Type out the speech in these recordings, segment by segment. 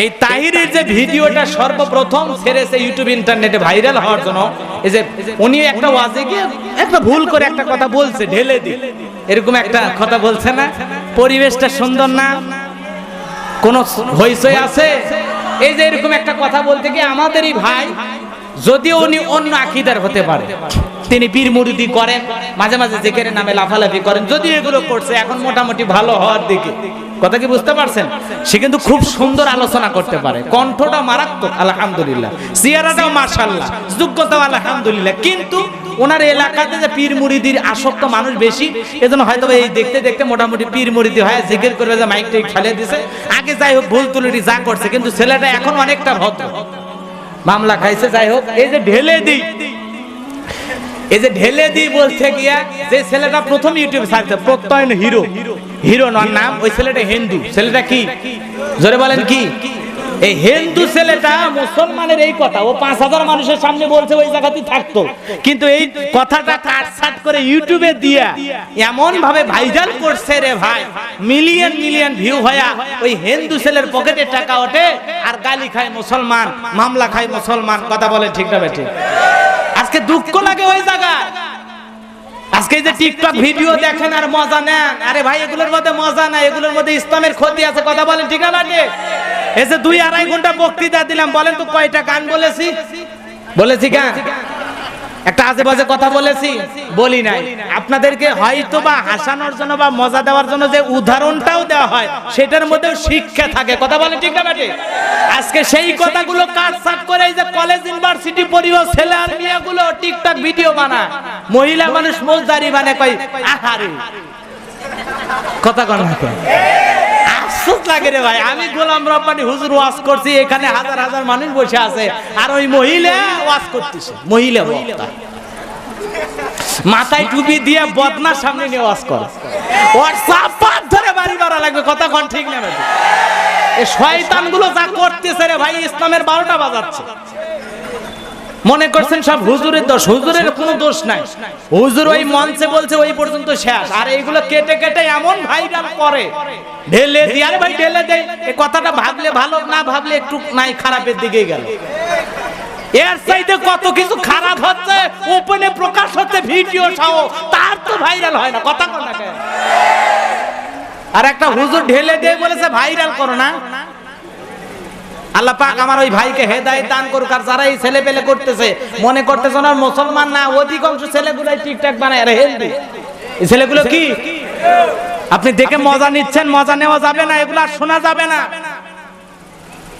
এই তাহিরের যে ভিডিওটা সর্বপ্রথম ছেড়েছে ইউটিউব ইন্টারনেটে ভাইরাল হওয়ার জন্য, এই যে উনি একটা ওয়াজে গিয়ে একটা ভুল করে একটা কথা বলছে, ঢেলে দি এরকম একটা কথা বলছে না, পরিবেশটা সুন্দর না, কোন হইচই আছে, এই যে এরকম একটা কথা বলতে গিয়ে আমাদেরই ভাই, যদিও উনি অন্য আকীদার হতে পারে, তিনি পীর মুরিদি করেন, মাঝে মাঝে জিকিরের নামে লাফালাফি করেন, যদি এগুলো করছে এখন মোটামুটি ভালো হওয়ার দিকে, কথা কি বুঝতে পারছেন? সে কিন্তু খুব সুন্দর আলোচনা করতে পারে, কণ্ঠটা মারাত্মক আলহামদুলিল্লাহ, চেহারাটাও মাশাআল্লাহ, যোগ্যতাও আলহামদুলিল্লাহ, কিন্তু ওনার এলাকাতে যে পীর মুরিদির আসক্ত মানুষ বেশি, এজন্য হয়তো এই দেখতে দেখতে মোটামুটি পীর মুরিদি হয়, জিকির করবে যে মাইকটা ফেলে দিছে, আগে যাই হোক ভুল তুলুটি যা করছে, কিন্তু ছেলেটা এখন অনেকটা ভদ্র, মামলা খাইছে, যাই হোক। এই যে ঢেলে দিই, এই যে ঢেলে দিই বলতে গিয়া যে ছেলেটা প্রথম ইউটিউবে ছাড়ছে, প্রত্যয়ন হিরো, হিরো নাম, ওই ছেলেটা হিন্দু, ছেলেটা কি জোরে বলেন কি? এই হিন্দু ছেলেটা মুসলমানের এই কথা ও 5000 মানুষের সামনে বলছে, ওই জায়গাতেই থাকতো, কিন্তু এই কথাটা কাটছাট করে ইউটিউবে দিয়া এমন ভাবে ভাইরাল করছে রে ভাই, মিলিয়ন মিলিয়ন ভিউ হয়া ওই হিন্দু ছেলের পকেটে টাকা ওঠে, আর গালি খায় মুসলমান, মামলা খায় মুসলমান, কথা বলে ঠিক না বেঠিক? আজকে দুঃখ লাগে ওই জায়গায়, আজকে যে টিকটক ভিডিও দেখেন আর মজা নেন, আরে ভাই এগুলোর মধ্যে মজা নাই, এগুলোর মধ্যে ইসলামের ক্ষতি আছে, কথা বলেন ঠিক না বেঠিক? এই যে 2-2.5 ঘন্টা বক্তৃতা দিলাম, বলেন তো কয়টা গান বলেছি? বলেছি গান? একটা আজে বাজে কথা বলেছি? বলি নাই। আপনাদেরকে হয়তো বা হাসানোর জন্য বা মজা দেওয়ার জন্য যে উদাহরণটাও দেওয়া হয়, সেটার মধ্যেও শিক্ষা থাকে, কথা বলে ঠিক না বেঠিক? আজকে সেই কথাগুলো কাটছাট করে এই যে কলেজ ইউনিভার্সিটি পড়িও ছেলে আর মেয়েগুলো টিকটক ভিডিও বানায়, মহিলা মানুষ মোজদারি বানায়, কই আহারে কথা কন না লাগে রে ভাই। আমি গোলাম রব্বানী হুজুর ওয়াজ করছি, এখানে হাজার হাজার মানুষ বসে আছে, আর ওই মহিলা ওয়াজ করতেছে, মহিলা বক্তা মাথায় টুপি দিয়ে বদনার সামনে নিয়ে ওয়াজ করে, ওর চাপাত ধরে বাড়ি মারা লাগবে, কথা কোন ঠিক না ভাই? এই শয়তানগুলো যা করতেছে রে ভাই, ইসলামের 12টা বাজাচ্ছে। মনে করছেন সব হুজুরের দোষ, হুজুরের কোনো দোষ নাই, হুজুর ওই মঞ্চে বলছে ওই পর্যন্ত শেষ, আর এইগুলো কেটে কেটে এমন ভাইরাল করে, ঢেলে দিয়ে, আরে ভাই ঢেলে দেয়, এই কথাটা ভাবলে ভালো, না ভাবলে একটু নাই খারাপের দিকে গেল। এর চাইতে কত কিছু খারাপ হচ্ছে, ওপেনে প্রকাশ হচ্ছে ভিডিও সহ, তার তো ভাইরাল হয় না, কথা কর না কেন? আর একটা হুজুর ঢেলে দিয়ে বলেছে ভাইরাল করো না। আল্লাহ পাক আমার ওই ভাইকে হেদায়েত দান করুক, আর যারা এই ছেলে পেলে করতেছে মনে করতেছে না মুসলমান না, অধিকাংশ ছেলেগুলাই টিকটক বানায়, আর হিন্দু এই ছেলেগুলো কি? আপনি দেখে মজা নিচ্ছেন, মজা নেওয়া যাবে না, এগুলো আর শোনা যাবে না।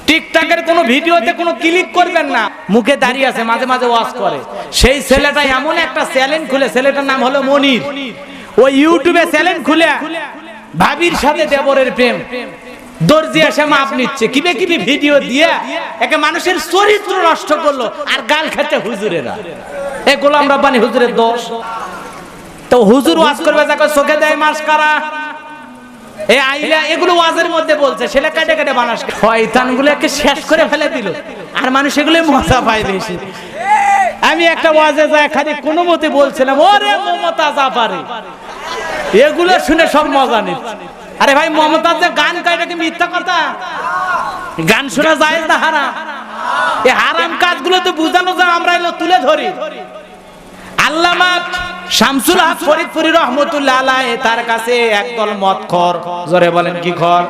টিকটকের কোনো ভিডিওতে কোনো ক্লিক করবেন না, মুখে দাঁড়িয়ে আছে, মাঝে মাঝে ওয়াজ করে, সেই ছেলেটা এমন একটা চ্যানেল খুলে, ছেলেটার নাম হলো মনির, ওই ইউটিউবে চ্যানেল খুলে ভাবির সাথে দেবরের প্রেম, দর্জি এসে মাপ নিচ্ছে, কিবে কিবে ভিডিও দিয়ে একে মানুষের চরিত্র নষ্ট করলো, আর গাল খেতে হুজুরেরা, এ গোলাম রব্বানী হুজুরের দোষ। তো হুজুর ওয়াজ করবে, যাকে চোখে দেয় মাস্কারা, এই আইলা এগুলো ওয়াজের মধ্যে বলছে, ছেলে কাটে কাটে বানাস, শয়তানগুলোকে শেষ করে ফেলে দিল, আর মানুষ এগুলো মজা পায় বেশি। আমি একটা ওয়াজে যায় খালি কোনো মতে বলছিলাম, ওরে মমতা জাফারি, এগুলো শুনে সব মজা নিচ্ছে। আরে ভাই মমতাজ যে গান গায়, এটা কি মিথ্যা কথা? গান শোনা যায় না হারাম? এই হারাম কাজগুলো তো বুঝানো যায়, আমরা এগুলো তুলে ধরি। আল্লামা শামসুল হক ফরিদপুরি রহমতুল্লাহ আলাইহি, তার কাছে একদল মদখোর, জোরে বলেন কি খোর?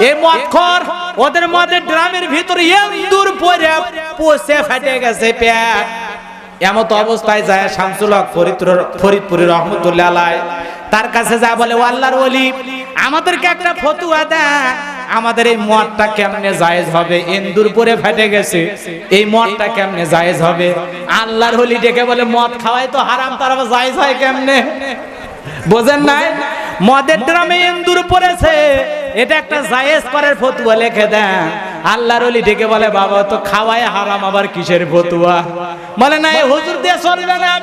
এই মদখোর, ওদের মধ্যে ড্রামের ভিতরে ইন্দুর পড়ে পচে ফেটে গেছে পেট, এমত অবস্থায় যায় শামসুল হক ফরিদপুরি রহমতুল্লাহ আলাইহি তার কাছে যা বলে, ও আল্লাহর ওলি, আমাদেরকে একটা ফতোয়া দেন, আমাদের এই মদটা কেমনে জায়েজ হবে? ইন্দুর পরে ফেটে গেছে, এই মদটা কেমনে জায়েজ হবে? আল্লাহর ওলি ডেকে বলে, মদ খাওয়াই তো হারাম, তার আবার জায়েজ হয় কেমনে? বোঝেন নাই? মদের ড্রামে ইন্দুর পড়েছে, এটা একটা জায়েজ করার ফতোয়া লিখে দেন। আল্লাহর ওলি ডেকে বলে, বাবা তো খাওয়াই হারাম, আবার কিসের ফতোয়া? বলে না, এই হুজুর দিয়ে চলবে না।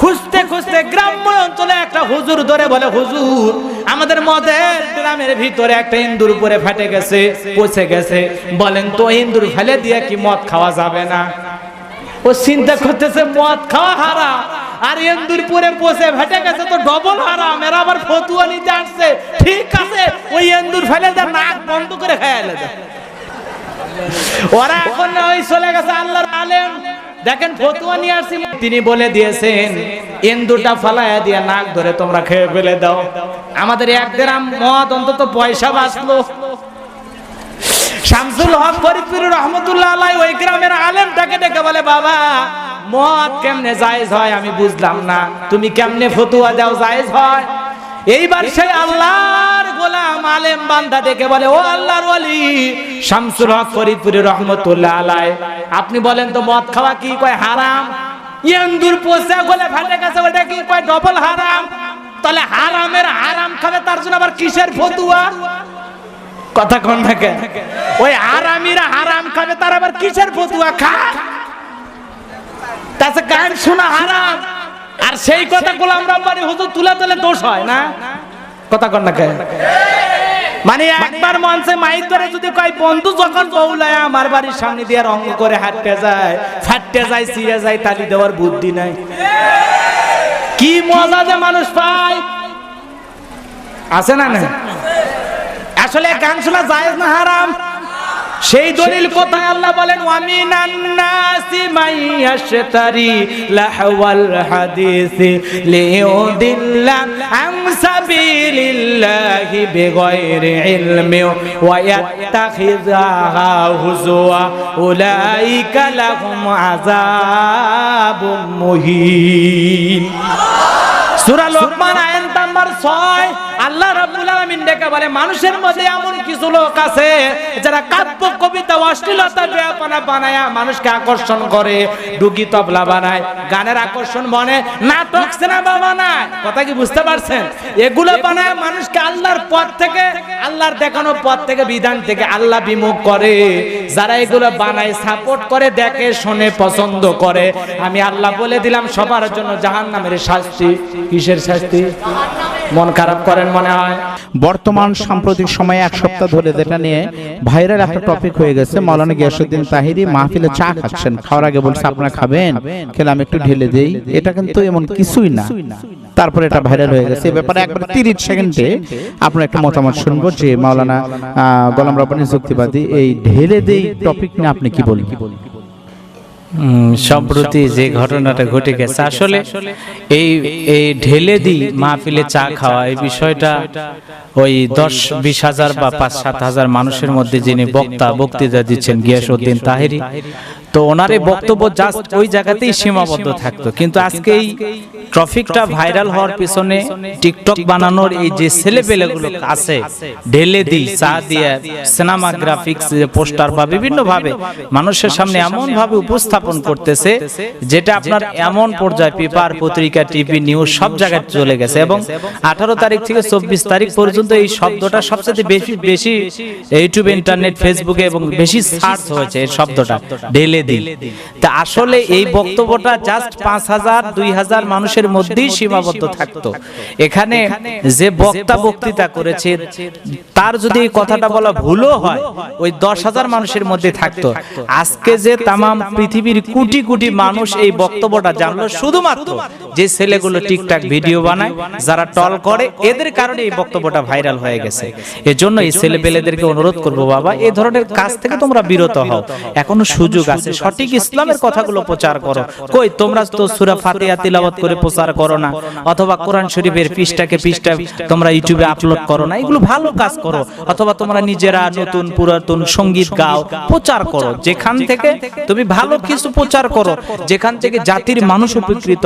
খুঁজতে খুঁজতে গ্রাম্য অঞ্চলে একটা হুজুর ধরে বলে, হুজুর আমাদের মদের ড্রামের ভিতরে একটা ইন্দুর পরে ফেটে গেছে, পচে গেছে, বলেন তো ইন্দুর ফেলে দিয়ে কি মদ খাওয়া যাবে না? ও চিন্তা করতেছে মদ খাওয়া হারাম, আর ইন্দুর পরে পচে ফেটে গেছে তো ডবল হারাম, এরা আবার ফতুয়া নিতে আসছে, ঠিক আছে ওই ইন্দুর ফেলে দিয়ে নাক বন্ধ করে খেয়ালে দেয়। ওরা এখন ওই চলে গেছে আল্লাহর আলেম। দেখেন ফতোয়া নিয়ে আসছি, তিনি বলে দিয়েছেন ইন্দুটা ফালায়া দিয়ে নাক ধরে তোমরা খেয়ে ফেলে দাও। আমাদের 1 গ্রাম মদ অন্তত পয়সা বাঁচলো। শামসুল হক ফরিদপুর রহমতুল্লাহ আলাইহি ওই গ্রামের আলেমটাকে ডেকে বলে, বাবা মদ কেমনে জায়েজ হয় আমি বুঝলাম না, তুমি কেমনে ফতোয়া দাও জায়েজ হয়? এইবার সেই আল্লাহর গোলাম আলেম বান্দা ডেকে বলে, ও আল্লাহর ওলি শামসুল হক ফরিদপুর রহমতুল্লাহ আলাইহি, আপনি বলেন তো মদ খাওয়া কি কয় হারাম? ইন্দুর পোষা গলে ফাটে গেছে, ওটা কি কয় ডবল হারাম? তাহলে হারামের হারাম খাবে, তার জন্য আবার কিসের ফতোয়া? কথা কোন থাকে? ওই হারামিরা হারাম খাবে, তার আবার কিসের ফতোয়া? খা তাতে গান শোনা হারাম। আর সেই কথা গোলাম রব্বানি হুজুর তুলে তুলে দোষ হয় না? কথা কোন থাকে? মানে একবার মঞ্চে মাইক ধরে যদি কয় বন্ধু যখন বউলায় আমার বাড়ির সামনে দিয়ে রঙ করে হাঁটতে যায়, ফাটতে যায়, ছিঁড়ে যায়, তালি দেওয়ার বুদ্ধি নাই। কি মজা যে মানুষ পায়, আছে না? না আসলে গান শোনা জায়েজ না হারাম? সেই দলিল কোথায়? আল্লাহ বলেন ওয়ামিনান নাসি মাইয়াশতারি লাহওয়াল হাদিসি লিউদিল্লা আন সাবিলিল্লাহি বিগাইরি ইলমি ওয়া ইয়াত্তাখিযা হুজুয়া উলাইকা লাহুম আযাবুম মুহিন। সূরা লোকমান আয়াত নাম্বার 6 আল্লাহ রাব্বুল আলামিন ডেকে বলে, মানুষের মধ্যে এমন কিছু লোক আছে যারা কাব্য কবিতা অশ্লীলতা বেয়াপনা বানায় মানুষকে আকর্ষণ করে, ডুগি তবলা বানায়, গানের আকর্ষণ বনে, নাটক সিনেমা বানায়। কথা কি বুঝতে পারছেন? এগুলো বানায় মানুষকে আল্লাহর পথ থেকে, আল্লাহর দেখানো পথ থেকে, বিধান থেকে আল্লাহ বিমুখ করে। যারা এগুলো বানায়, সাপোর্ট করে, দেখে, শুনে, পছন্দ করে, আমি আল্লাহ বলে দিলাম সবার জন্য জাহান্নামের শাস্তি। কিসের শাস্তি? মন খারাপ করেন মনে হয়। বর্তমান সাম্প্রতিক সময়ে 1 সপ্তাহ ধরে যেটা নিয়ে ভাইরাল একটা টপিক হয়ে গেছে, মাওলানা গিয়াসউদ্দিন তাহিরি মাহফিলে চা খাচ্ছেন, খাওয়ার আগে বলছে আপনারা খাবেন, খেলে আমি একটু ঢেলে দেই। এটা কিন্তু এমন কিছুই না। তারপরে এটা ভাইরাল হয়ে গেছে। এই ব্যাপারে একবার 30 সেকেন্ডে আপনারা একটা মতামত শুনবো যে মাওলানা গোলাম রব্বানী যুক্তিবাদী এই ঢেলে দেই টপিক নিয়ে আপনি কি বলেন? সম্প্রতি যে ঘটনাটা ঘটে গেছে, আসলে এই ঢেলে দিই মাহফিলে চা খাওয়া, এই বিষয়টা ওই 10-20 হাজার বা 5-7 হাজার মানুষের মধ্যে যিনি বক্তৃতা দিচ্ছেন গিয়াসউদ্দিন তাহিরি, তো ওনার এই বক্তব্য জাস্ট ওই জায়গাতেই সীমাবদ্ধ থাকতো। কিন্তু আজকে এই ট্রফিকটা ভাইরাল হওয়ার পিছনে টিকটক বানানোর এই যে ছেলেপেলেগুলো আছে, ঢেলে দিই চা দিয়ে সিনেমা গ্রাফিক্স পোস্টার বা বিভিন্ন ভাবে মানুষের সামনে এমন ভাবে উপস্থাপন করতেছে যেটা আপনার এমন পর্যায়ে পেপার, পত্রিকা, টিভি, নিউজ সব জায়গায় চলে গেছে। এবং 18 তারিখ থেকে 24 তারিখ পর্যন্ত এই শব্দটা সবচেয়ে বেশি ইউটিউব, ইন্টারনেট, ফেসবুকে এবং বেশি সার্চ হয়েছে এই শব্দটা ঢেলে দিই। তা আসলে এই বক্তব্যটা জাস্ট 5000-2000 মানুষের মধ্যেই সীমাবদ্ধ থাকতো। এখানে যে বক্তৃতা করেছে তার যদি এই কথাটা বলা ভুলও হয়, ওই 10,000 মানুষের মধ্যে থাকতো। আজকে যে তামাম পৃথিবীর কোটি কোটি মানুষ এই বক্তব্যটা জানলো শুধুমাত্র যে ছেলেগুলো টিকটক ভিডিও বানায়, যারা টল করে, এদের কারণে এই বক্তব্যটা ভাইরাল হয়ে গেছে। এজন্য এই ছেলেপেলেদেরকে অনুরোধ করবো, বাবা এই ধরনের কাজ থেকে তোমরা বিরত হও, এখনো সুযোগ আছে, সঠিক ইসলামের কথাগুলো প্রচার করো। কই তোমরা তো সূরা ফাতিহা তিলাওয়াত করে প্রচার করো না, অথবা কোরআন শরীফের পৃষ্ঠা তোমরা ইউটিউবে আপলোড করো না, এগুলো ভালো কাজ করো। অথবা তোমরা নিজেরা নতুন পুরাতন সঙ্গীত গাও, প্রচার করো। যেখান থেকে তুমি ভালো কিছু প্রচার করো, যেখান থেকে জাতির মানুষ উপকৃত